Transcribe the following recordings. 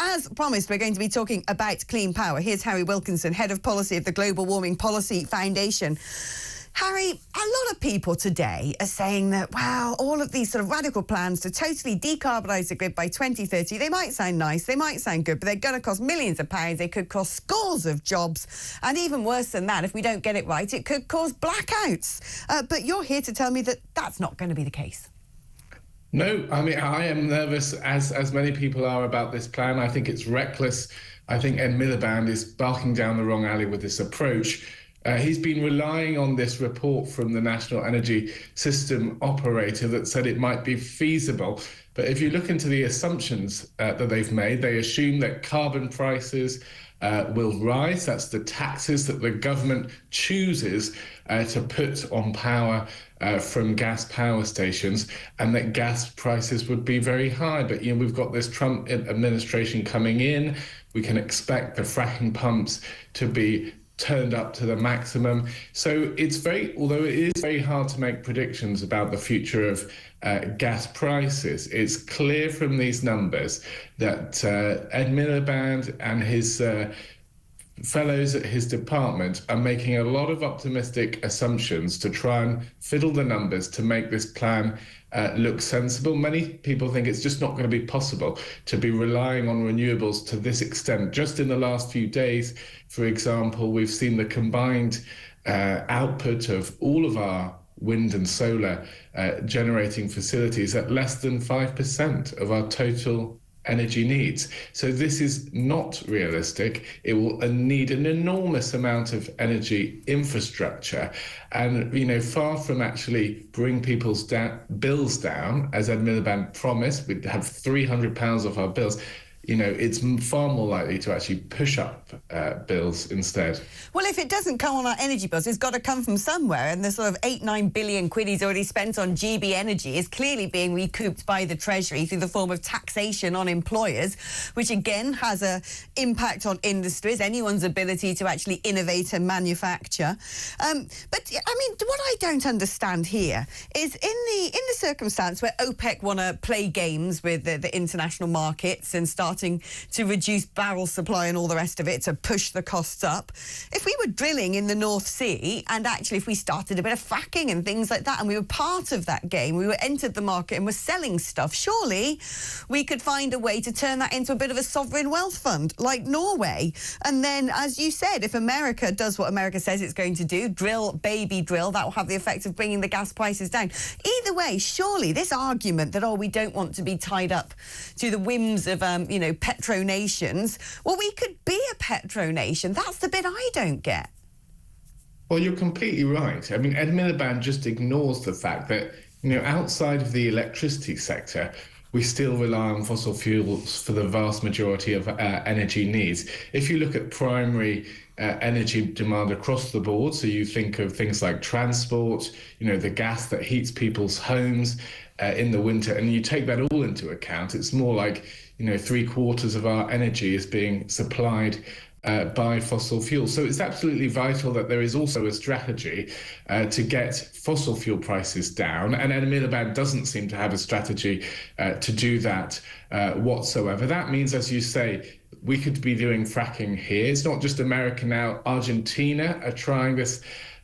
as promised, we're going to be talking about clean power. Here's Harry Wilkinson, Head of Policy of the Global Warming Policy Foundation. Harry, a lot of people today are saying that, wow, all of these sort of radical plans to totally decarbonise the grid by 2030, they might sound nice, they might sound good, but they're going to cost millions of pounds, they could cost scores of jobs, and even worse than that, if we don't get it right, it could cause blackouts. But you're here to tell me that that's not going to be the case. No, I mean, I am nervous, as many people are, about this plan. I think it's reckless. I think Ed Miliband is barking down the wrong alley with this approach. He's been relying on this report from the National Energy System Operator that said it might be feasible. But if you look into the assumptions that they've made, they assume that carbon prices will rise. That's the taxes that the government chooses to put on power from gas power stations, and that gas prices would be very high. But, you know, we've got this Trump administration coming in. We can expect the fracking pumps to be turned up to the maximum. So it's although it is very hard to make predictions about the future of gas prices, it's clear from these numbers that Ed Miliband and his fellows at his department are making a lot of optimistic assumptions to try and fiddle the numbers to make this plan look sensible. Many people think it's just not going to be possible to be relying on renewables to this extent. Just in the last few days, for example, we've seen the combined output of all of our wind and solar generating facilities at less than 5% of our total energy needs. So this is not realistic. It will need an enormous amount of energy infrastructure, and, you know, far from actually bring people's bills down, as Ed Miliband promised, we'd have £300 off our bills. You know, it's far more likely to actually push up bills instead. Well, if it doesn't come on our energy bills, it's got to come from somewhere, and the sort of 8-9 billion quid he's already spent on GB Energy is clearly being recouped by the Treasury through the form of taxation on employers, which again has an impact on industries, anyone's ability to actually innovate and manufacture. But I mean, what I don't understand here is in the circumstance where OPEC want to play games with the international markets and starting to reduce barrel supply and all the rest of it to push the costs up. If we were drilling in the North Sea, and actually if we started a bit of fracking and things like that, and we were part of that game, we were entered the market and were selling stuff, surely we could find a way to turn that into a bit of a sovereign wealth fund like Norway. And then, as you said, if America does what America says it's going to do, drill, baby drill, that will have the effect of bringing the gas prices down. Either way, surely this argument that, oh, we don't want to be tied up to the whims of, petronations. Well, we could be a petronation. That's the bit I don't get. Well, you're completely right. I mean, Ed Miliband just ignores the fact that, you know, outside of the electricity sector, we still rely on fossil fuels for the vast majority of energy needs. If you look at primary energy demand across the board, so you think of things like transport, you know, the gas that heats people's homes in the winter, and you take that all into account, it's more like, you know, 3/4 of our energy is being supplied by fossil fuels. So it's absolutely vital that there is also a strategy to get fossil fuel prices down. And Ed Miliband doesn't seem to have a strategy to do that whatsoever. That means, as you say, we could be doing fracking here. It's not just America now. Argentina are trying this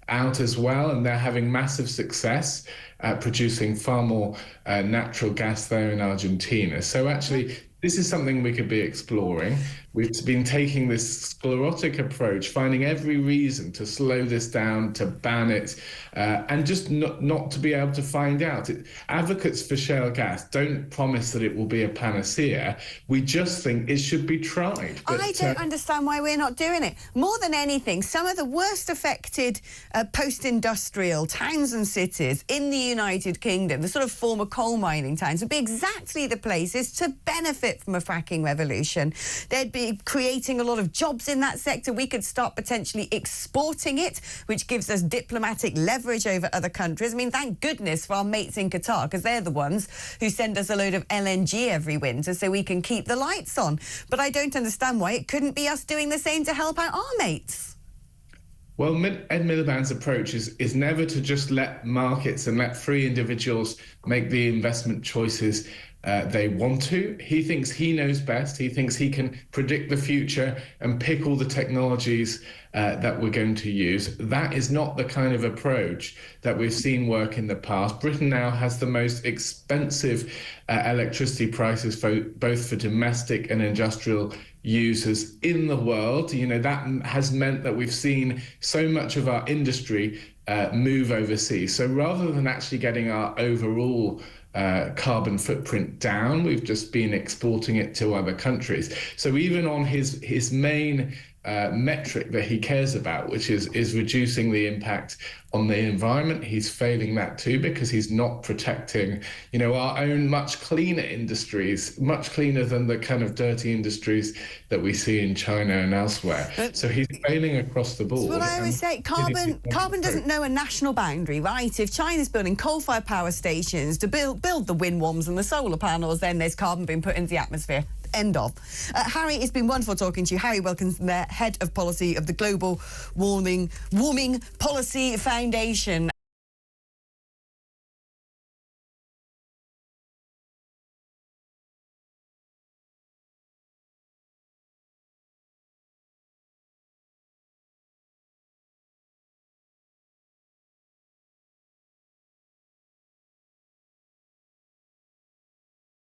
out as well, and they're having massive success at producing far more natural gas there in Argentina. So actually, this is something we could be exploring. We've been taking this sclerotic approach, finding every reason to slow this down, to ban it, and just not to be able to find out. Advocates for shale gas don't promise that it will be a panacea. We just think it should be tried. But I don't understand why we're not doing it. More than anything, some of the worst affected post-industrial towns and cities in the United Kingdom, the sort of former coal mining towns, would be exactly the places to benefit from a fracking revolution. They'd be creating a lot of jobs in that sector. We could start potentially exporting it, which gives us diplomatic leverage over other countries. I mean, thank goodness for our mates in Qatar, because they're the ones who send us a load of LNG every winter so we can keep the lights on. But I don't understand why it couldn't be us doing the same to help out our mates. Well, Ed Miliband's approach is never to just let markets and let free individuals make the investment choices they want to. He thinks he knows best. He thinks he can predict the future and pick all the technologies that we're going to use. That is not the kind of approach that we've seen work in the past. Britain now has the most expensive electricity prices both for domestic and industrial users in the world. You know, that has meant that we've seen so much of our industry move overseas. So rather than actually getting our overall carbon footprint down, we've just been exporting it to other countries. So even on his main metric that he cares about, which is reducing the impact on the environment, he's failing that too, because he's not protecting, you know, our own much cleaner industries, much cleaner than the kind of dirty industries that we see in China and elsewhere. So he's failing across the board. Well, I always say carbon doesn't know a national boundary, right? If China's building coal-fired power stations to build the wind farms and the solar panels, then there's carbon being put into the atmosphere. End of. Harry, it's been wonderful talking to you. Harry Wilkinson, the Head of Policy of the Global Warming Policy Foundation.